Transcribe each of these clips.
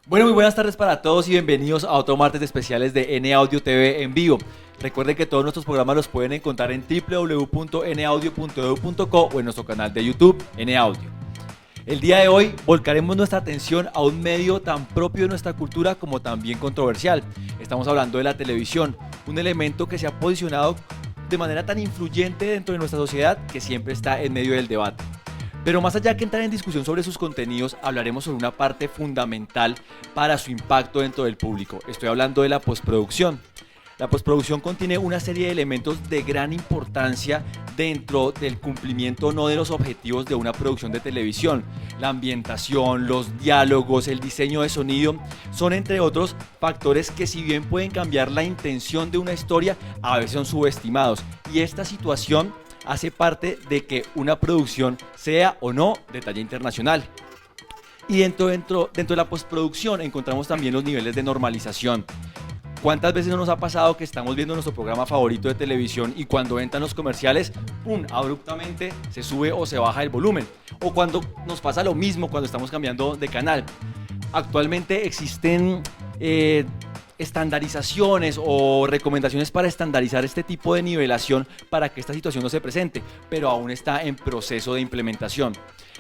Bueno, muy buenas tardes para todos y bienvenidos a otro martes de especiales de N Audio TV en vivo. Recuerden que todos nuestros programas los pueden encontrar en www.naudio.edu.co o en nuestro canal de YouTube, N Audio. El día de hoy volcaremos nuestra atención a un medio tan propio de nuestra cultura como también controversial. Estamos hablando de la televisión, un elemento que se ha posicionado de manera tan influyente dentro de nuestra sociedad que siempre está en medio del debate. Pero más allá que entrar en discusión sobre sus contenidos, hablaremos sobre una parte fundamental para su impacto dentro del público. Estoy hablando de la postproducción. La postproducción contiene una serie de elementos de gran importancia dentro del cumplimiento no de los objetivos de una producción de televisión. La ambientación, los diálogos, el diseño de sonido son entre otros factores que si bien pueden cambiar la intención de una historia, a veces son subestimados. Y esta situación hace parte de que una producción sea o no de talla internacional. Y dentro de la postproducción encontramos también los niveles de normalización. ¿Cuántas veces no nos ha pasado que estamos viendo nuestro programa favorito de televisión y cuando entran los comerciales, ¡pum!, abruptamente se sube o se baja el volumen? O cuando nos pasa lo mismo cuando estamos cambiando de canal. Actualmente existen estandarizaciones o recomendaciones para estandarizar este tipo de nivelación para que esta situación no se presente, pero aún está en proceso de implementación.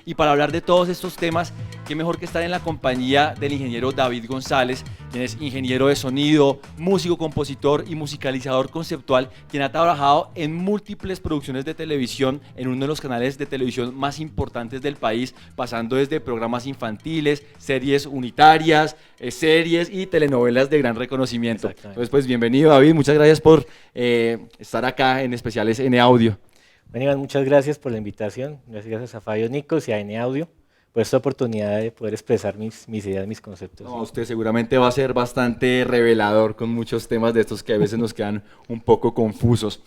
Y para hablar de todos estos temas, qué mejor que estar en la compañía del ingeniero David González, quien es ingeniero de sonido, músico, compositor y musicalizador conceptual, quien ha trabajado en múltiples producciones de televisión en uno de los canales de televisión más importantes del país, pasando desde programas infantiles, series unitarias, series y telenovelas de gran reconocimiento. Entonces, pues bienvenido, David, muchas gracias por estar acá en especiales N Audio. Bueno, Iván, muchas gracias por la invitación. Gracias a Fabio Nicos y a N Audio por esta oportunidad de poder expresar mis ideas, mis conceptos. No, usted seguramente va a ser bastante revelador con muchos temas de estos que a veces nos quedan un poco confusos.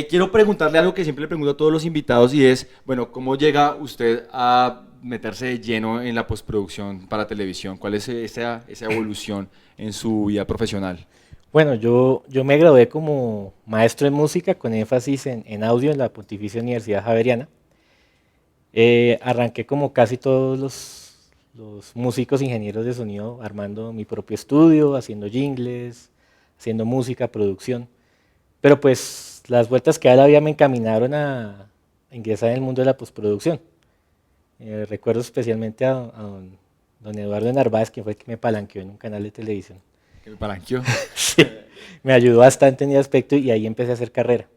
Quiero preguntarle algo que siempre le pregunto a todos los invitados y es, bueno, ¿cómo llega usted a meterse de lleno en la postproducción para televisión? ¿Cuál es esa evolución en su vida profesional? Bueno, yo me gradué como maestro en música con énfasis en audio en la Pontificia Universidad Javeriana. Arranqué como casi todos los músicos ingenieros de sonido armando mi propio estudio, haciendo jingles, haciendo música, producción. Pero pues las vueltas que da la vida me encaminaron a ingresar en el mundo de la postproducción. Recuerdo especialmente a don Eduardo Narváez, quien fue el que me palanqueó en un canal de televisión. ¿Que me palanqueó? Sí, me ayudó bastante en ese aspecto y ahí empecé a hacer carrera.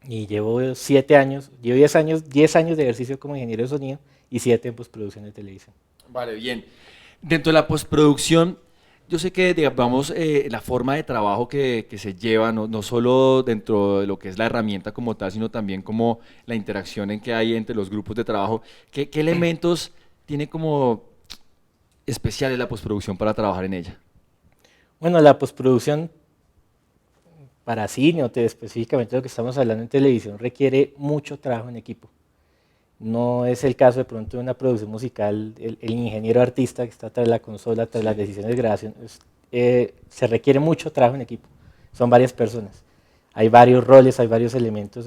Y llevo 7 años, llevo 10 años de ejercicio como ingeniero de sonido y 7 en postproducción de televisión. Vale, bien. Dentro de la postproducción, yo sé que, digamos, la forma de trabajo que se lleva, no solo dentro de lo que es la herramienta como tal, sino también como la interacción en que hay entre los grupos de trabajo, ¿qué elementos tiene como especiales la postproducción para trabajar en ella? Bueno, la postproducción para cine o específicamente lo que estamos hablando en televisión requiere mucho trabajo en equipo. No es el caso de pronto de una producción musical, el ingeniero artista que está tras la consola, tras las decisiones de grabación, se requiere mucho trabajo en equipo. Son varias personas. Hay varios roles, hay varios elementos.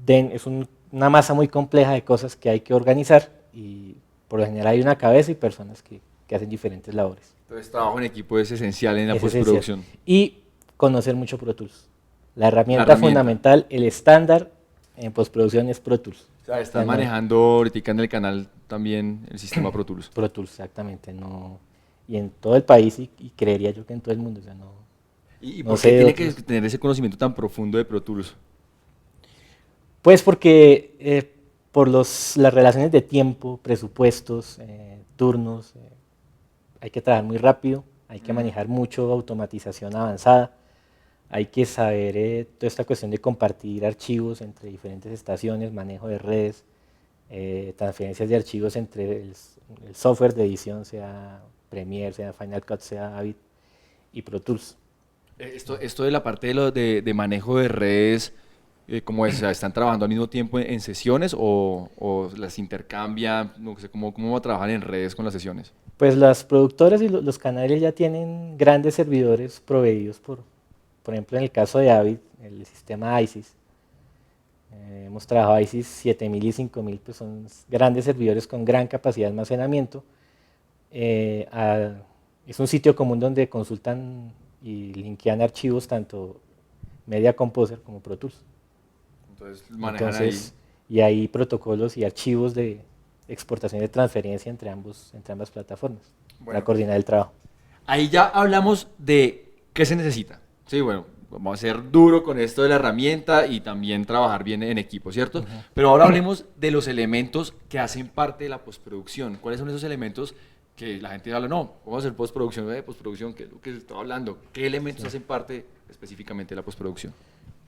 Es una masa muy compleja de cosas que hay que organizar y por lo general hay una cabeza y personas que hacen diferentes labores. Entonces, trabajo en equipo es esencial en la Es postproducción. esencial. Y conocer mucho Pro Tools. La herramienta fundamental, el estándar en postproducción es Pro Tools. O sea, están manejando ahorita en el canal también el sistema Pro Tools. Pro Tools, exactamente. No, y en todo el país y creería yo que en todo el mundo. O sea, no, ¿Y no por sé qué de tiene que otros. tener ese conocimiento tan profundo de Pro Tools? Pues porque por las relaciones de tiempo, presupuestos, turnos, hay que trabajar muy rápido, hay que manejar mucho automatización avanzada, hay que saber toda esta cuestión de compartir archivos entre diferentes estaciones, manejo de redes, transferencias de archivos entre el software de edición, sea Premiere, sea Final Cut, sea Avid y Pro Tools. Esto de la parte de manejo de redes, ¿cómo es? O sea, ¿están trabajando al mismo tiempo en sesiones o las intercambian? No sé, ¿cómo va a trabajar en redes con las sesiones? Pues las productoras y los canales ya tienen grandes servidores proveídos por ejemplo, en el caso de Avid, el sistema ISIS. Hemos trabajado ISIS 7000 y 5000, pues son grandes servidores con gran capacidad de almacenamiento. es un sitio común donde consultan y linkean archivos tanto Media Composer como Pro Tools. Entonces manejan Entonces, y hay protocolos y archivos de exportación y de transferencia entre ambas plataformas para coordinar el trabajo. ahí ya hablamos de qué se necesita. Sí, bueno, vamos a ser duro con esto de la herramienta y también trabajar bien en equipo, ¿cierto? Pero ahora hablemos de los elementos que hacen parte de la postproducción. ¿Cuáles son esos elementos que la gente habla? No, vamos a hacer postproducción, ¿qué es lo que se está hablando? ¿Qué elementos hacen parte específicamente de la postproducción?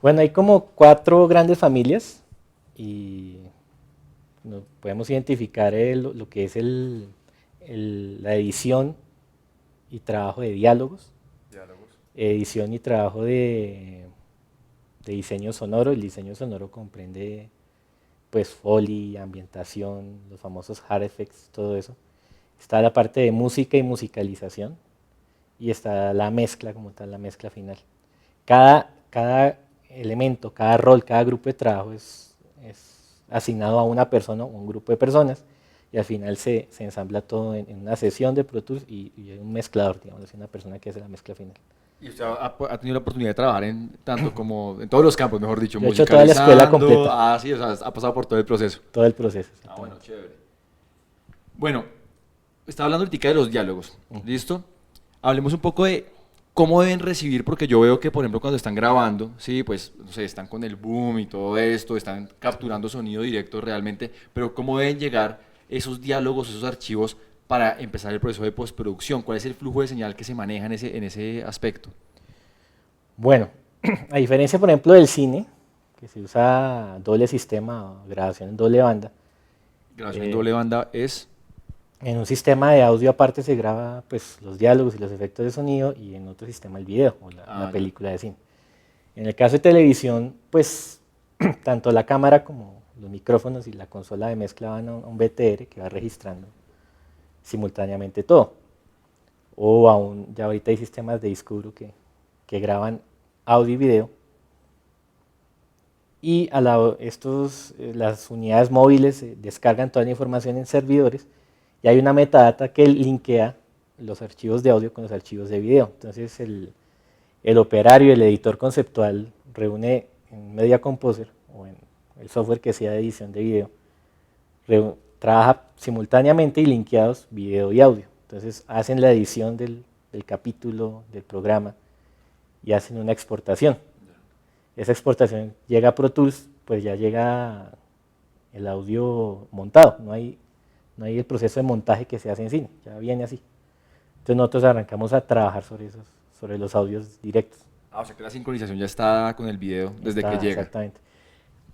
Bueno, hay como 4 grandes familias y podemos identificar lo que es la edición y trabajo de diálogos, edición y trabajo de diseño sonoro. El diseño sonoro comprende pues Foley, ambientación, los famosos hard effects, todo eso. Está la parte de música y musicalización y está la mezcla como tal, la mezcla final. Cada elemento, cada rol, cada grupo de trabajo es asignado a una persona o un grupo de personas y al final se ensambla todo en una sesión de Pro Tools y hay un mezclador, digamos, una persona que hace la mezcla final. ¿Y usted ha tenido la oportunidad de trabajar en tanto como en todos los campos, mejor dicho? Yo he hecho toda la escuela completa. Ah, sí, o sea, ha pasado por todo el proceso. Todo el proceso. Ah, bueno, chévere. Bueno, estaba hablando ahorita de los diálogos, ¿listo? Hablemos un poco de cómo deben recibir, porque yo veo que, por ejemplo, cuando están grabando, sí, pues, no sé, están con el boom y todo esto, están capturando sonido directo realmente, pero cómo deben llegar esos diálogos, esos archivos para empezar el proceso de postproducción. ¿Cuál es el flujo de señal que se maneja en ese aspecto? Bueno, a diferencia, por ejemplo, del cine, que se usa doble sistema o grabación en doble banda. Grabación en doble banda es... En un sistema de audio aparte se graba pues, los diálogos y los efectos de sonido y en otro sistema el video o la película de cine. En el caso de televisión, pues tanto la cámara como los micrófonos y la consola de mezcla van a un BTR que va registrando simultáneamente todo. O ya ahorita hay sistemas de disco duro que graban audio y video. Y las unidades móviles descargan toda la información en servidores y hay una metadata que linkea los archivos de audio con los archivos de video. Entonces el operario, el editor conceptual reúne en Media Composer o en el software que sea de edición de video, trabaja simultáneamente y linkeados video y audio. Entonces hacen la edición del capítulo, del programa y hacen una exportación. Esa exportación llega a Pro Tools, pues ya llega el audio montado, no hay el proceso de montaje que se hace en cine, ya viene así. Entonces nosotros arrancamos a trabajar sobre los audios directos. Ah, o sea que la sincronización ya está con el video desde que llega. Exactamente.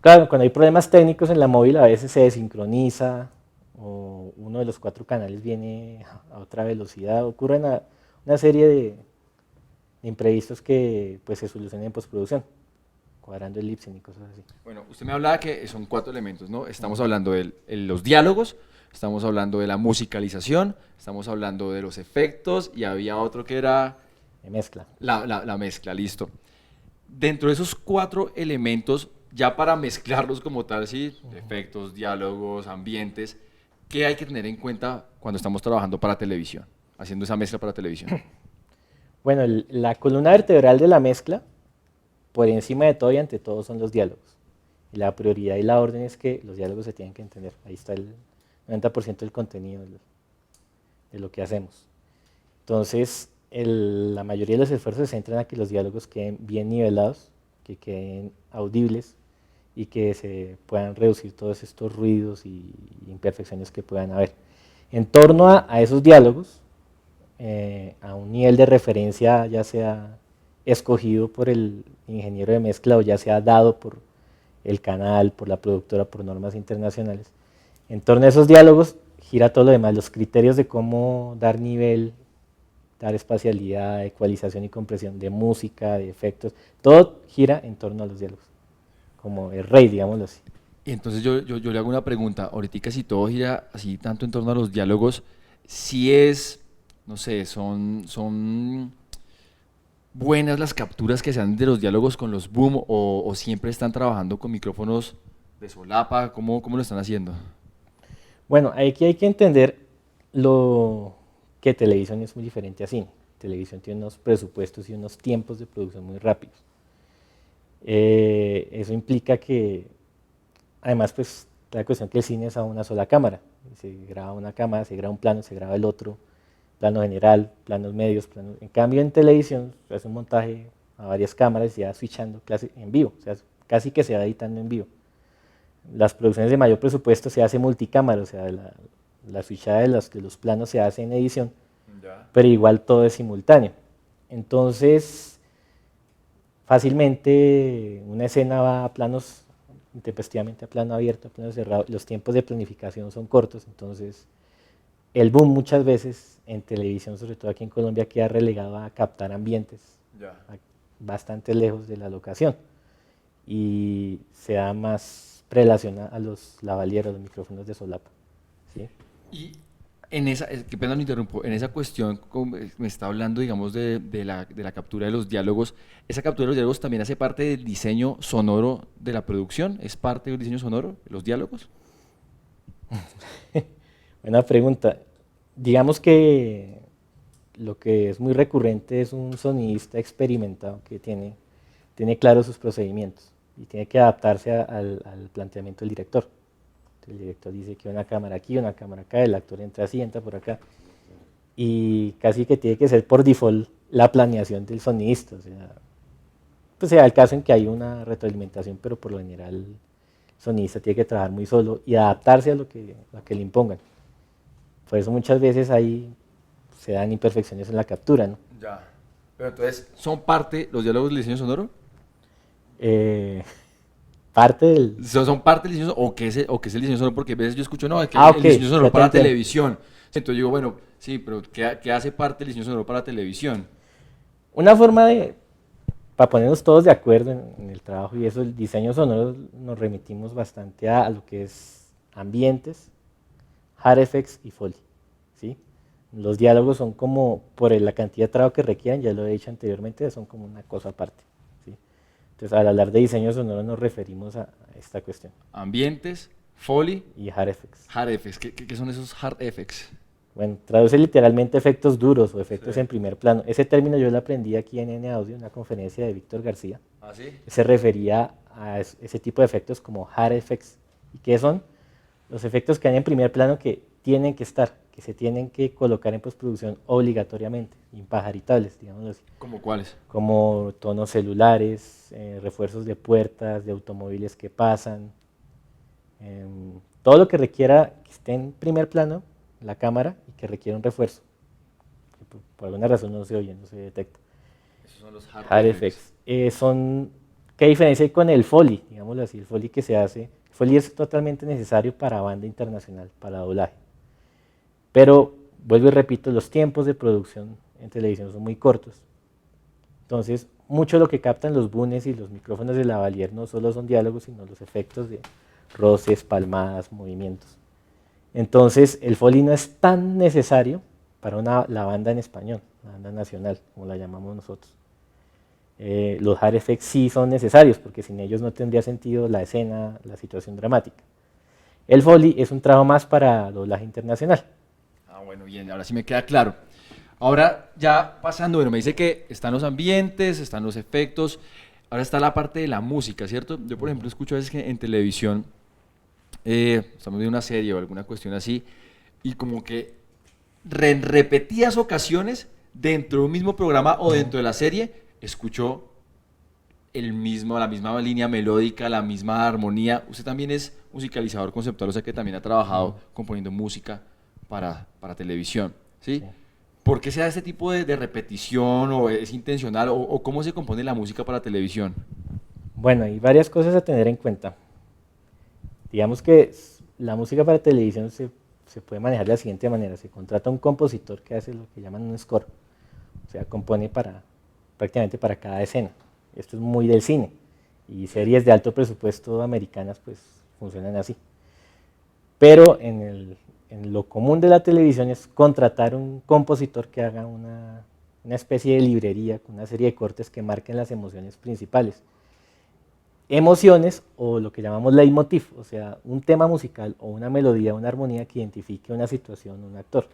Claro, cuando hay problemas técnicos en la móvil a veces se desincroniza o uno de los 4 canales viene a otra velocidad, ocurren una serie de imprevistos que pues, se solucionan en postproducción, cuadrando el lip sync y cosas así. Bueno, usted me hablaba que son 4 elementos, ¿no? Estamos hablando de los diálogos, estamos hablando de la musicalización, estamos hablando de los efectos y había otro que era... Mezcla. La mezcla, listo. Dentro de esos 4 elementos, ya para mezclarlos como tal, sí, efectos, diálogos, ambientes, ¿qué hay que tener en cuenta cuando estamos trabajando para televisión, haciendo esa mezcla para televisión? Bueno, la columna vertebral de la mezcla, por encima de todo y ante todo, son los diálogos. Y la prioridad y la orden es que los diálogos se tienen que entender. Ahí está el 90% del contenido de lo que hacemos. Entonces, la mayoría de los esfuerzos se centran a que los diálogos queden bien nivelados, que queden audibles y que se puedan reducir todos estos ruidos y imperfecciones que puedan haber. En torno a esos diálogos, a un nivel de referencia ya sea escogido por el ingeniero de mezcla o ya sea dado por el canal, por la productora, por normas internacionales. En torno a esos diálogos gira todo lo demás, los criterios de cómo dar nivel, dar espacialidad, ecualización y compresión de música, de efectos, todo gira en torno a los diálogos, como el rey, digámoslo así. Y entonces yo le hago una pregunta, ahorita si todo gira así tanto en torno a los diálogos, si es, no sé, son buenas las capturas que se dan de los diálogos con los boom o siempre están trabajando con micrófonos de solapa, ¿cómo lo están haciendo? Bueno, aquí hay que entender que televisión es muy diferente a cine. Televisión tiene unos presupuestos y unos tiempos de producción muy rápidos. Eso implica que, además, pues, la cuestión que el cine es a una sola cámara. Se graba una cámara, se graba un plano, se graba el otro, plano general, planos medios. En cambio, en televisión se hace un montaje a varias cámaras y ya switchando en vivo, o sea, casi que se va editando en vivo. Las producciones de mayor presupuesto se hace multicámara, o sea, la switchada de los planos se hace en edición, pero igual todo es simultáneo. Entonces, fácilmente una escena va a planos, intempestivamente a plano abierto, a plano cerrado, los tiempos de planificación son cortos, entonces el boom muchas veces en televisión, sobre todo aquí en Colombia, queda relegado a captar ambientes bastante lejos de la locación y se da más prelación a los lavalieros, los micrófonos de solapa. ¿Sí? Y en esa, que pena lo interrumpo, en esa cuestión me está hablando, digamos, de la captura de los diálogos. ¿Esa captura de los diálogos también hace parte del diseño sonoro de la producción? ¿Es parte del diseño sonoro, los diálogos? Buena pregunta. Digamos que lo que es muy recurrente es un sonidista experimentado que tiene claros sus procedimientos y tiene que adaptarse al planteamiento del director. El director dice que una cámara aquí, una cámara acá, el actor entra así, entra por acá. Y casi que tiene que ser por default la planeación del sonidista. O sea, pues se da el caso en que hay una retroalimentación, pero por lo general el sonidista tiene que trabajar muy solo y adaptarse a lo que le impongan. Por eso muchas veces ahí se dan imperfecciones en la captura, ¿no? Ya. Pero entonces, ¿son parte los diálogos del diseño sonoro? Parte del... ¿Son parte del diseño sonoro o qué es el diseño sonoro? Porque a veces yo escucho, no, es que Ah, el ok, diseño sonoro ya te para entiendo. televisión. Entonces digo, bueno, sí, pero ¿qué hace parte del diseño sonoro para televisión? Una forma para ponernos todos de acuerdo en el trabajo y eso, el diseño sonoro, nos remitimos bastante a lo que es ambientes, hard effects y foley, ¿sí? Los diálogos son como, por la cantidad de trabajo que requieren, ya lo he dicho anteriormente, son como una cosa aparte, ¿sí? Entonces, al hablar de diseño sonoro nos referimos a esta cuestión. Ambientes, Foley, Y hard effects. hard effects. ¿Qué son esos hard effects? Bueno, traduce literalmente efectos duros o efectos Sí. en primer plano. Ese término yo lo aprendí aquí en N Audio, en una conferencia de Víctor García. ¿Ah, sí? Se refería a ese tipo de efectos como hard effects. ¿Y qué son? Los efectos que hay en primer plano que tienen que estar, que se tienen que colocar en postproducción obligatoriamente, impajaritables, digámoslo así. ¿Cómo cuáles? Como tonos celulares, refuerzos de puertas, de automóviles que pasan, todo lo que requiera que esté en primer plano, la cámara, y que requiera un refuerzo. Que por alguna razón no se oye, no se detecta. Esos son los Hard effects. ¿Qué diferencia hay con el Foley? Digámoslo así, el Foley que se hace. El Foley es totalmente necesario para banda internacional, para doblaje. Pero, vuelvo y repito, los tiempos de producción en televisión son muy cortos. Entonces, mucho de lo que captan los boones y los micrófonos de lavalier no solo son diálogos, sino los efectos de roces, palmadas, movimientos. Entonces, el Foley no es tan necesario para la banda en español, la banda nacional, como la llamamos nosotros. Los hard effects sí son necesarios, porque sin ellos no tendría sentido la escena, la situación dramática. El Foley es un trabajo más para doblaje internacional. Ah, bueno, bien, ahora sí me queda claro. Ahora ya pasando, bueno, me dice que están los ambientes, están los efectos, ahora está la parte de la música, ¿cierto? Yo, por ejemplo, escucho a veces que en televisión, estamos viendo una serie o alguna cuestión así, y como que en repetidas ocasiones, dentro de un mismo programa o dentro de la serie, escucho la misma línea melódica, la misma armonía. Usted también es musicalizador conceptual, o sea que también ha trabajado componiendo música para televisión, ¿sí? Sí. ¿Por qué se da este tipo de repetición o es intencional o cómo se compone la música para televisión? Bueno, hay varias cosas a tener en cuenta. Digamos que la música para televisión se puede manejar de la siguiente manera. Se contrata un compositor que hace lo que llaman un score. O sea, compone prácticamente para cada escena. Esto es muy del cine. Y series de alto presupuesto americanas pues funcionan así. Pero en lo común de la televisión es contratar un compositor que haga una especie de librería con una serie de cortes que marquen las emociones principales. Emociones o lo que llamamos leitmotiv, o sea, un tema musical o una melodía, una armonía que identifique una situación, un actor.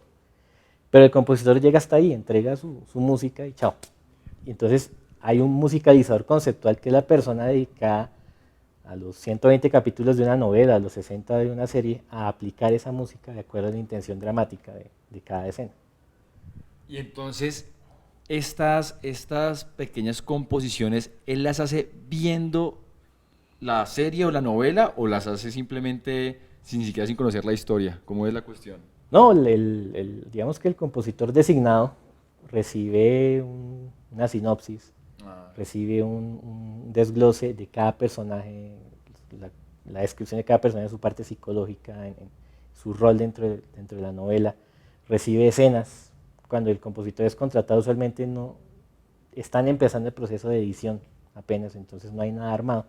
Pero el compositor llega hasta ahí, entrega su música y chao. Y entonces hay un musicalizador conceptual que es la persona dedicada a los 120 capítulos de una novela, a los 60 de una serie, a aplicar esa música de acuerdo a la intención dramática de cada escena. Y entonces, estas pequeñas composiciones, ¿él las hace viendo la serie o la novela o las hace simplemente sin siquiera sin conocer la historia? ¿Cómo es la cuestión? No, digamos que el compositor designado recibe una sinopsis, recibe un desglose de cada personaje, la descripción de cada personaje, su parte psicológica, en su rol dentro de la novela, recibe escenas. Cuando el compositor es contratado, usualmente no están empezando el proceso de edición apenas, entonces no hay nada armado.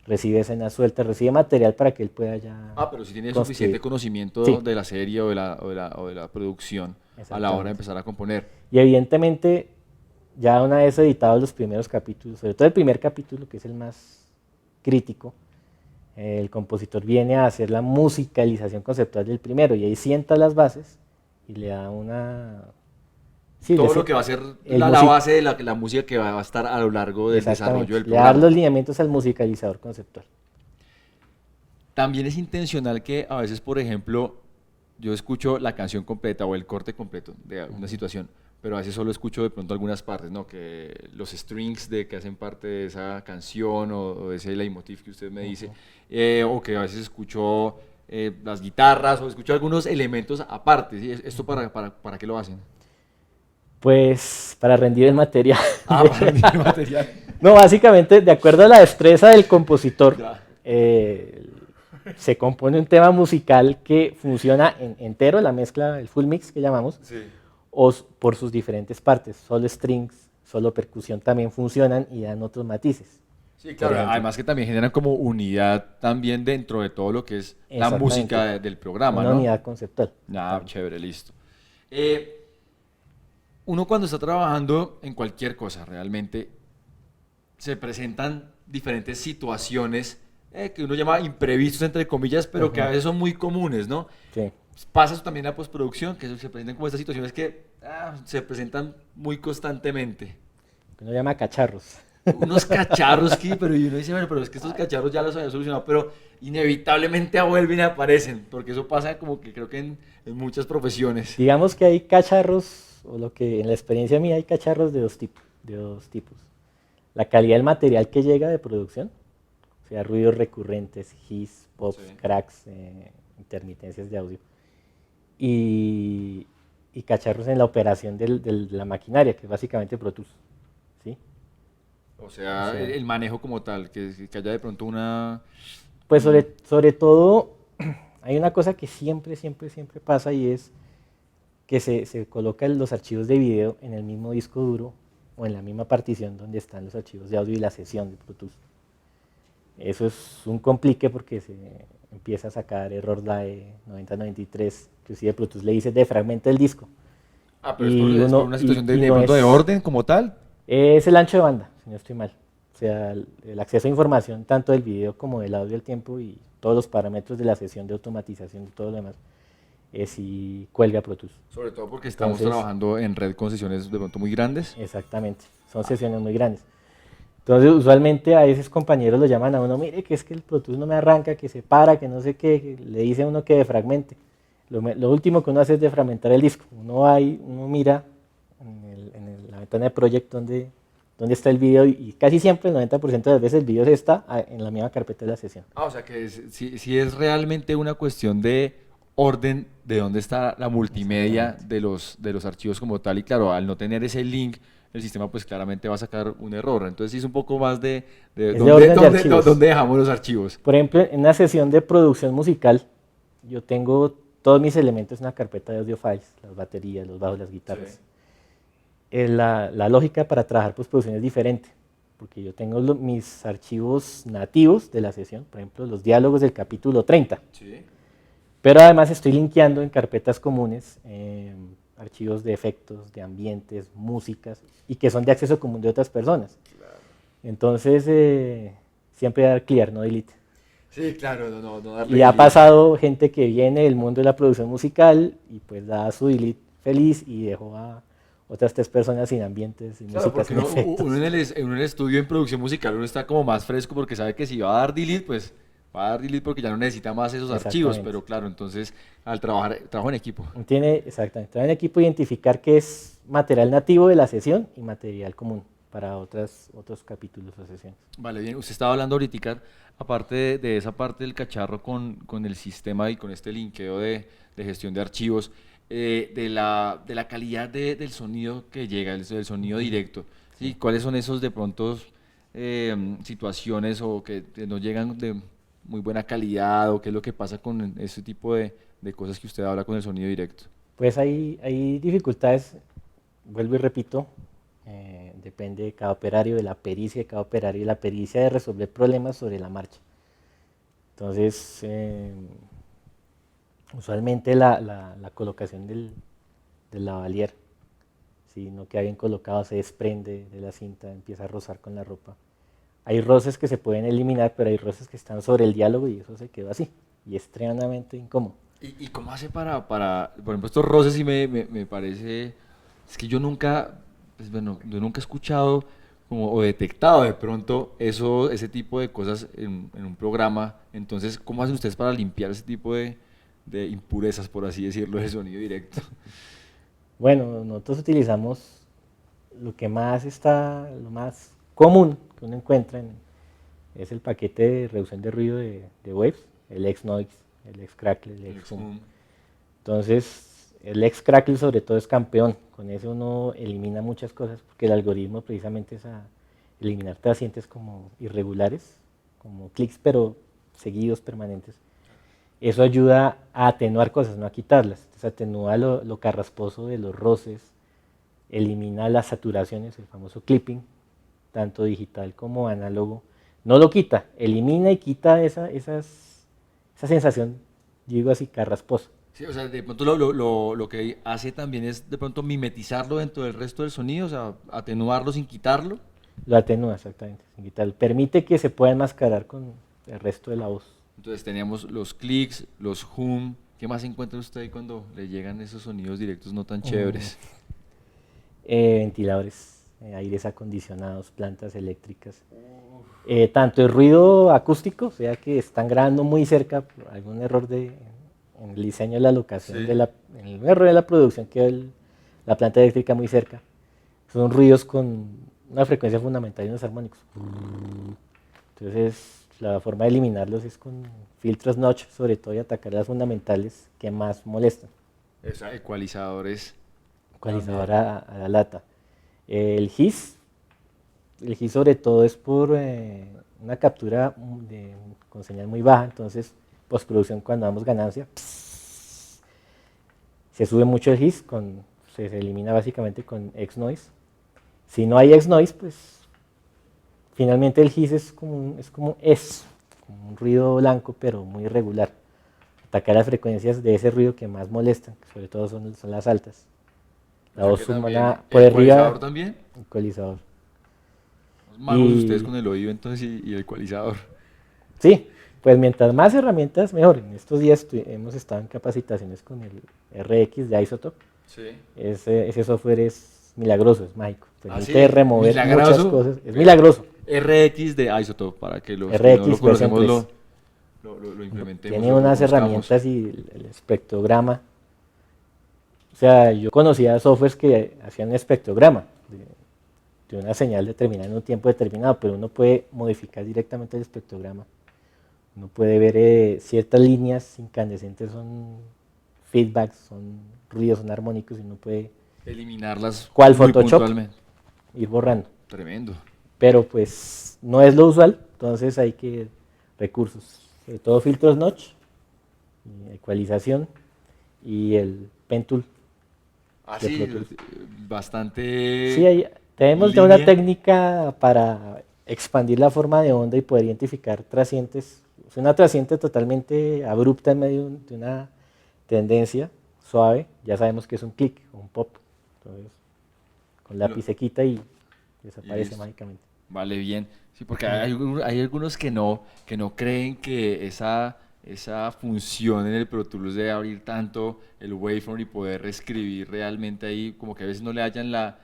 Recibe escenas sueltas, recibe material para que él pueda ya... Pero si tiene suficiente conocimiento sí, de la serie o de la producción a la hora de empezar a componer. Y evidentemente, ya una vez editados los primeros capítulos, sobre todo el primer capítulo, que es el más crítico, el compositor viene a hacer la musicalización conceptual del primero y ahí sienta las bases y le da una... Sí, todo lo que va a ser la base de la música que va a estar a lo largo del desarrollo del programa. Le da los lineamientos al musicalizador conceptual. También es intencional que a veces, por ejemplo, yo escucho la canción completa o el corte completo de una situación, pero a veces solo escucho de pronto algunas partes, ¿no? Que los strings que hacen parte de esa canción o de ese leitmotiv que usted me dice, o que a veces escucho las guitarras o escucho algunos elementos aparte. ¿Sí? ¿Esto para qué lo hacen? Pues para rendir el material. Para rendir el material. No, básicamente, de acuerdo a la destreza del compositor, se compone un tema musical que funciona entero, la mezcla, el full mix que llamamos, sí, o por sus diferentes partes, solo strings, solo percusión también funcionan y dan otros matices. Sí, claro, además que también generan como unidad también dentro de todo lo que es la música del programa, una ¿no? unidad conceptual. Chévere, listo. Uno cuando está trabajando en cualquier cosa realmente se presentan diferentes situaciones que uno llama imprevistos entre comillas, pero que a veces son muy comunes, ¿no? Sí. Pasa eso también en la postproducción, que se presentan como estas situaciones que se presentan muy constantemente. Uno llama cacharros. Unos cacharros que, pero uno dice, bueno, pero es que estos cacharros ya los había solucionado, pero inevitablemente vuelven y aparecen, porque eso pasa como que creo que en muchas profesiones. Digamos que hay cacharros, o lo que en la experiencia mía hay cacharros de dos tipos. La calidad del material que llega de producción, o sea, ruidos recurrentes, hiss, pops, sí, cracks, intermitencias de audio, y cacharros en la operación de la maquinaria, que es básicamente Pro Tools, ¿sí? O sea, el manejo como tal, que haya de pronto una... Pues sobre todo, hay una cosa que siempre pasa y es que se colocan los archivos de video en el mismo disco duro o en la misma partición donde están los archivos de audio y la sesión de Pro Tools. Eso es un complique porque se empieza a sacar error DAE 9093, inclusive Pro Tools le dice defragmenta el disco. Pero es por una situación de pronto de orden como tal. Es el ancho de banda, si no estoy mal. O sea, el acceso a información tanto del video como del audio al tiempo y todos los parámetros de la sesión de automatización y todo lo demás. Si cuelga Pro Tools. Sobre todo porque estamos trabajando en red con sesiones de pronto muy grandes. Exactamente, son sesiones muy grandes. Entonces, usualmente a esos compañeros lo llaman a uno, mire, que es que el Pro Tools no me arranca, que se para, que no sé qué, que le dice a uno que defragmente. Lo último que uno hace es defragmentar el disco. Uno mira en la ventana de Project donde está el video y casi siempre, el 90% de las veces, el video está en la misma carpeta de la sesión. O sea que si es realmente una cuestión de orden de dónde está la multimedia de los archivos como tal, y claro, al no tener ese link, el sistema pues claramente va a sacar un error. Entonces sí es un poco más de dónde dejamos los archivos. Por ejemplo, en una sesión de producción musical, yo tengo todos mis elementos en una carpeta de audio files, las baterías, los bajos, las guitarras. Sí. La lógica para trabajar postproducción es diferente, porque yo tengo mis archivos nativos de la sesión, por ejemplo, los diálogos del capítulo 30. Sí. Pero además estoy linkeando en carpetas comunes archivos de efectos, de ambientes, músicas, y que son de acceso común de otras personas. Claro. Entonces, siempre dar clear, no delete. Sí, claro, no darle Y ha pasado gente que viene del mundo de la producción musical y pues da su delete feliz y dejó a otras 3 personas sin ambientes, sin Claro, música, porque sin efectos. uno en el estudio en producción musical uno está como más fresco porque sabe que si va a dar delete, pues va a dar delete porque ya no necesita más esos archivos, Exactamente. pero claro, entonces al trabajo en equipo. Tiene, exactamente, trabajar en equipo, identificar qué es material nativo de la sesión y material común para otros capítulos o sesiones. Vale, bien, usted estaba hablando ahorita, aparte de esa parte del cacharro con el sistema y con este linkeo de gestión de archivos, de la calidad del sonido que llega, del sonido Ujú, directo, ¿sí? sí. ¿Cuáles son esos de pronto situaciones o que no llegan de muy buena calidad o qué es lo que pasa con ese tipo de cosas que usted habla con el sonido directo? Pues hay dificultades, vuelvo y repito, depende de cada operario, de la pericia de cada operario y la pericia de resolver problemas sobre la marcha. Entonces, usualmente la colocación del lavalier, si no queda bien colocado, se desprende de la cinta, empieza a rozar con la ropa. Hay roces que se pueden eliminar, pero hay roces que están sobre el diálogo y eso se quedó así, y es extremadamente incómodo. Y cómo hace por ejemplo, estos roces sí me parece, es que yo nunca, pues bueno, yo nunca he escuchado como, o detectado de pronto ese tipo de cosas en un programa. Entonces, ¿cómo hacen ustedes para limpiar ese tipo de impurezas, por así decirlo, de sonido directo? Bueno, nosotros utilizamos lo más común que uno encuentra es el paquete de reducción de ruido de Waves, el X-Noise, el X-Crackle, el El X-Hum. exhum. Entonces, el X-Crackle sobre todo es campeón. Con eso uno elimina muchas cosas, porque el algoritmo precisamente es a eliminar trascientes como irregulares, como clics, pero seguidos, permanentes. Eso ayuda a atenuar cosas, no a quitarlas. Entonces atenúa lo carrasposo de los roces, elimina las saturaciones, el famoso clipping, tanto digital como análogo. No lo quita, elimina y quita esa sensación, digo así, carrasposa. Sí, o sea, de pronto lo que hace también es de pronto mimetizarlo dentro del resto del sonido, o sea, atenuarlo sin quitarlo. Lo atenúa exactamente, sin quitarlo. Permite que se pueda enmascarar con el resto de la voz. Entonces teníamos los clics, los hum. ¿Qué más encuentra usted ahí cuando le llegan esos sonidos directos no tan Mm, chéveres? ventiladores, aires acondicionados, plantas eléctricas. Tanto el ruido acústico, o sea que están grabando muy cerca, por algún error en el diseño de la locación, Sí. en el error de la producción, quedó la planta eléctrica muy cerca. Son ruidos con una frecuencia fundamental y unos armónicos. Entonces, la forma de eliminarlos es con filtros notch, sobre todo, y atacar las fundamentales que más molestan. Esa, ecualizadores Ecualizador también. a la lata. El GIS, el GIS sobre todo es por una captura con señal muy baja, entonces postproducción cuando damos ganancia, se sube mucho el GIS, se elimina básicamente con X-Noise. Si no hay X-Noise, pues finalmente el GIS como un ruido blanco pero muy irregular. Atacar las frecuencias de ese ruido que más molestan, que sobre todo son las altas. O La sea voz que humana también, por arriba, ecualizador también. ecualizador. Los magos ustedes Y con el oído entonces y el ecualizador. sí, pues mientras más herramientas, mejor. En estos días hemos estado en capacitaciones con el RX de Isotope. Sí. Ese software es milagroso, es mágico. Ah, Permite sí, remover muchas milagroso. cosas. Es milagroso. RX de Isotope, para que los que no lo RX versión conocemos 3. lo implementemos, Tiene lo unas conozcamos. herramientas y el espectrograma. O sea, yo conocía softwares que hacían un espectrograma de una señal determinada en un tiempo determinado, pero uno puede modificar directamente el espectrograma. Uno puede ver ciertas líneas incandescentes, son feedbacks, son ruidos, son armónicos, y uno puede, Eliminarlas cual muy Photoshop, puntualmente. ir borrando. Tremendo. Pero pues no es lo usual, entonces hay que recursos, sobre todo filtros notch, y ecualización y el pen tool Ah, de sí, Pro Tools. Sí, bastante tenemos ya una línea. técnica para expandir la forma de onda y poder identificar trascientes. Es una trasciente totalmente abrupta en medio de una tendencia suave. Ya sabemos que es un clic, un pop. Entonces, con Lo- lápiz se quita y y desaparece listo. mágicamente. Vale, bien. Sí, porque hay algunos que no creen que esa esa función en el Pro Tools de abrir tanto el waveform y poder escribir realmente ahí, como que a veces no le hallan la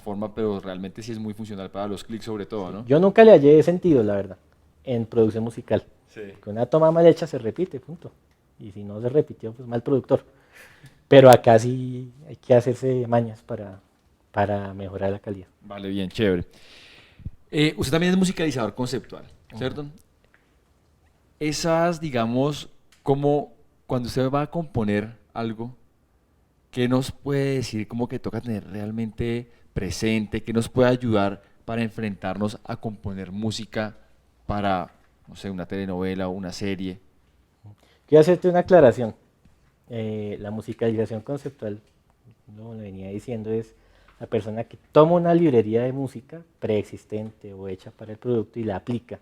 forma, pero realmente sí es muy funcional para los clics sobre todo, ¿no? Yo nunca le hallé sentido, la verdad, en producción musical. Sí. Que una toma mal hecha se repite, punto. Y si no se repitió, pues mal productor. Pero acá sí hay que hacerse mañas para mejorar la calidad. Vale, bien, chévere. Usted también es musicalizador conceptual, ¿cierto? Esas, digamos, como cuando usted va a componer algo, ¿qué nos puede decir como que toca tener realmente presente? ¿Qué nos puede ayudar para enfrentarnos a componer música para, no sé, una telenovela o una serie? Quiero hacerte una aclaración. La musicalización conceptual, como lo venía diciendo, es la persona que toma una librería de música preexistente o hecha para el producto y la aplica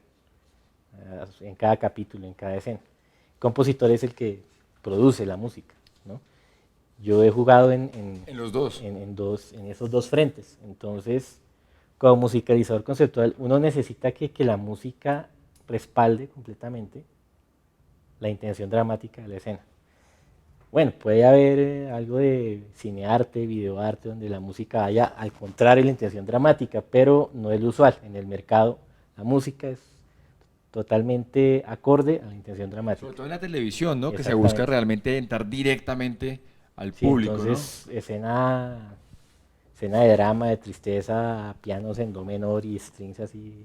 en cada capítulo, en cada escena. El compositor es el que produce la música, ¿no? Yo he jugado En los dos. en esos dos frentes. Entonces, como musicalizador conceptual, uno necesita que la música respalde completamente la intención dramática de la escena. Bueno, puede haber algo de cinearte, videoarte, donde la música vaya al contrario de la intención dramática, pero no es lo usual. En el mercado, la música es totalmente acorde a la intención dramática. Sobre todo en la televisión, ¿no? Que se busca Exactamente. realmente entrar directamente al Sí, público, ¿no? entonces, escena de drama, de tristeza, pianos en do menor y strings así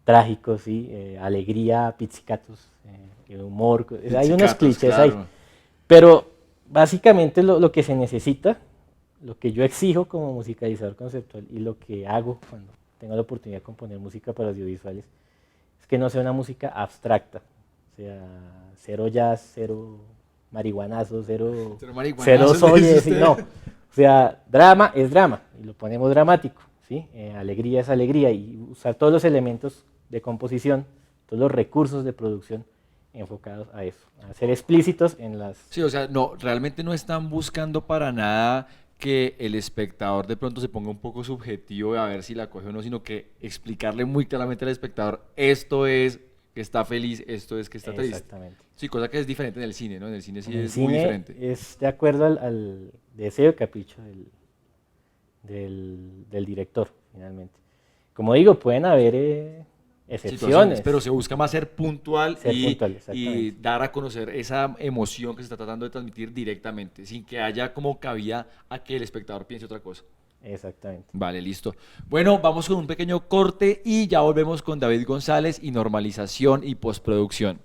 trágicos, ¿sí? Alegría, pizzicatos, humor. Hay unos Pizzicatos, clichés ahí. claro. Pero básicamente lo que se necesita, lo que yo exijo como musicalizador conceptual y lo que hago cuando tengo la oportunidad de componer música para audiovisuales, es que no sea una música abstracta. O sea, cero jazz, cero marihuanazo, Cero cero marihuanazo, le dice soyes, y usted. no. O sea, drama es drama, y lo ponemos dramático, ¿sí? Alegría es alegría, y usar todos los elementos de composición, todos los recursos de producción enfocados a eso, a ser explícitos en las... Sí, o sea, no, realmente no están buscando para nada que el espectador de pronto se ponga un poco subjetivo a ver si la coge o no, sino que explicarle muy claramente al espectador, esto es que está feliz, esto es que está triste. Exactamente. Sí, cosa que es diferente en el cine, ¿no? En el cine sí En el es muy cine diferente. es de acuerdo al deseo y capricho del director, finalmente. Como digo, pueden haber Situaciones, excepciones, pero se busca más ser puntual ser puntual, y exactamente. dar a conocer esa emoción que se está tratando de transmitir directamente, sin que haya como cabida a que el espectador piense otra cosa. Exactamente. Vale, listo. Bueno, vamos con un pequeño corte y ya volvemos con David González y normalización y postproducción.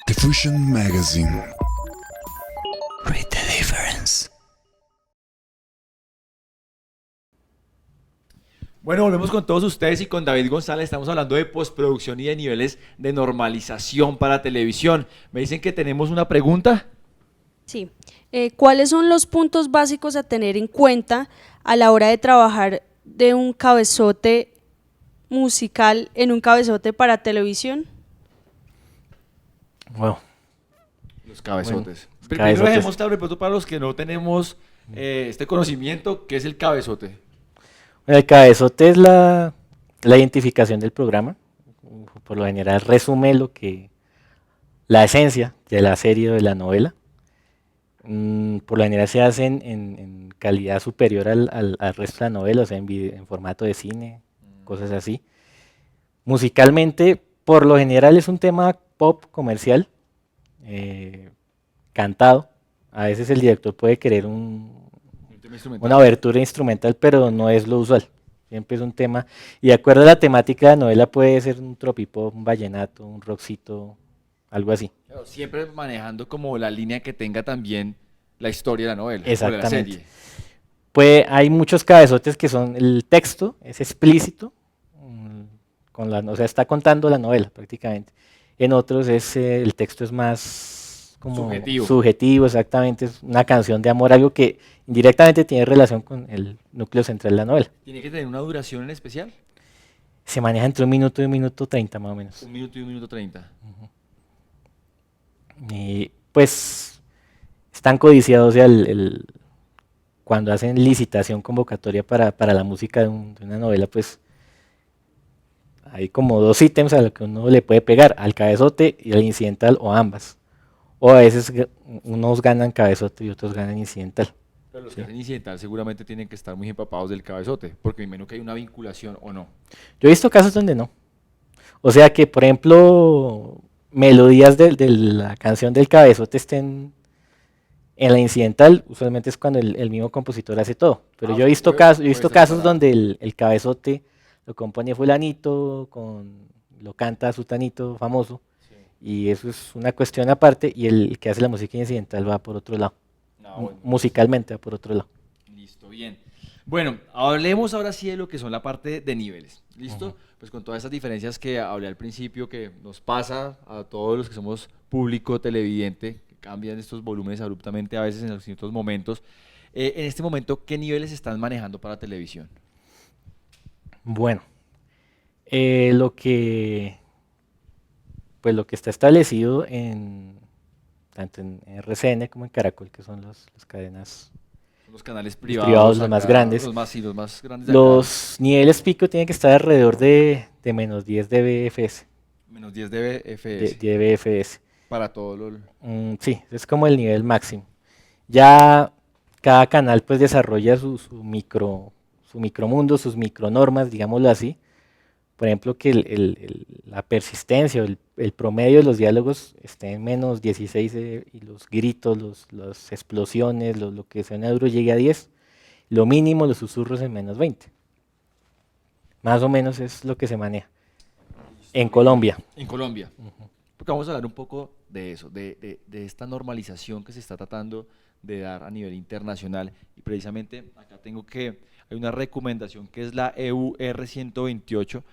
Diffusion Magazine. Read the difference. Bueno, volvemos con todos ustedes y con David González. Estamos hablando de postproducción y de niveles de normalización para televisión. Me dicen que tenemos una pregunta. Sí. ¿Cuáles son los puntos básicos a tener en cuenta a la hora de trabajar de un cabezote musical en un cabezote para televisión? Wow. Los cabezotes. Bueno, Primero cabezotes. dejemos claro de pronto para los que no tenemos este conocimiento, ¿qué es el cabezote? Bueno, el cabezote es la identificación del programa. Por lo general resume la esencia de la serie o de la novela. Por lo general se hace en calidad superior al resto de la novela, o sea, en formato de cine, cosas así. Musicalmente, por lo general es un tema pop comercial, cantado. A veces el director puede querer Un tema instrumental. una abertura instrumental, pero no es lo usual. Siempre es un tema, y de acuerdo a la temática de la novela puede ser un tropipop, un vallenato, un rockcito, algo así. Claro, siempre manejando como la línea que tenga también la historia de la novela o de la Exactamente. serie. Pues hay muchos cabezotes que son, el texto es explícito, o sea, está contando la novela prácticamente. En otros el texto es más como Subjetivo. subjetivo, exactamente, es una canción de amor, algo que indirectamente tiene relación con el núcleo central de la novela. ¿Tiene que tener una duración en especial? Se maneja entre 1 minuto y 1 minuto 30 más o menos. 1 minuto y 1 minuto 30. Y pues están codiciados, o sea, cuando hacen licitación convocatoria para la música de una novela, pues hay como 2 ítems a lo que uno le puede pegar, al cabezote y al incidental o ambas. O a veces unos ganan cabezote y otros ganan incidental. Pero los Sí. que hacen incidental seguramente tienen que estar muy empapados del cabezote, porque me imagino que hay una vinculación o no. Yo he visto casos donde no. O sea que, por ejemplo, melodías de la canción del cabezote estén en la incidental, usualmente es cuando el mismo compositor hace todo. Pero yo he visto casos, donde el cabezote lo compone fulanito, lo canta sutanito famoso, y eso es una cuestión aparte, y el que hace la música incidental va por otro lado. Musicalmente va por otro lado. Listo, bien. Bueno, hablemos ahora sí de lo que son la parte de niveles. ¿Listo? Pues con todas esas diferencias que hablé al principio, que nos pasa a todos los que somos público, televidente, que cambian estos volúmenes abruptamente a veces en ciertos momentos. En este momento, ¿qué niveles están manejando para televisión? Bueno, lo que está establecido tanto en RCN como en Caracol, que son las cadenas, Son los canales privados, privados, los más acá, grandes. los más grandes de acá. Los niveles pico tienen que estar alrededor de menos 10 dBFS. Menos 10 dBFS dBFS. para todo lo... Sí, es como el nivel máximo. Ya cada canal pues desarrolla su micromundo, sus micronormas, digámoslo así. Por ejemplo, que la persistencia o el promedio de los diálogos esté en menos 16 y los gritos, las explosiones, lo que suena duro llegue a 10. Lo mínimo, los susurros en menos 20. Más o menos es lo que se maneja. En Colombia. En Colombia. Porque vamos a hablar un poco de eso, de esta normalización que se está tratando de dar a nivel internacional. Y precisamente acá hay una recomendación que es la EUR 128,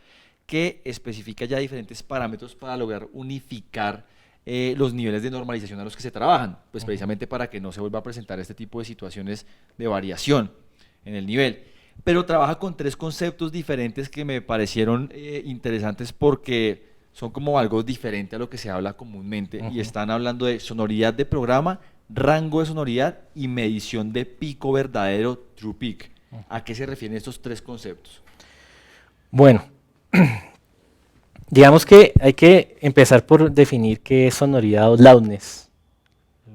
que especifica ya diferentes parámetros para lograr unificar los niveles de normalización a los que se trabajan, pues precisamente para que no se vuelva a presentar este tipo de situaciones de variación en el nivel. Pero trabaja con 3 conceptos diferentes que me parecieron interesantes porque son como algo diferente a lo que se habla comúnmente y están hablando de sonoridad de programa, rango de sonoridad y medición de pico verdadero, true peak. ¿A qué se refieren estos 3 conceptos? Bueno, digamos que hay que empezar por definir qué es sonoridad o loudness.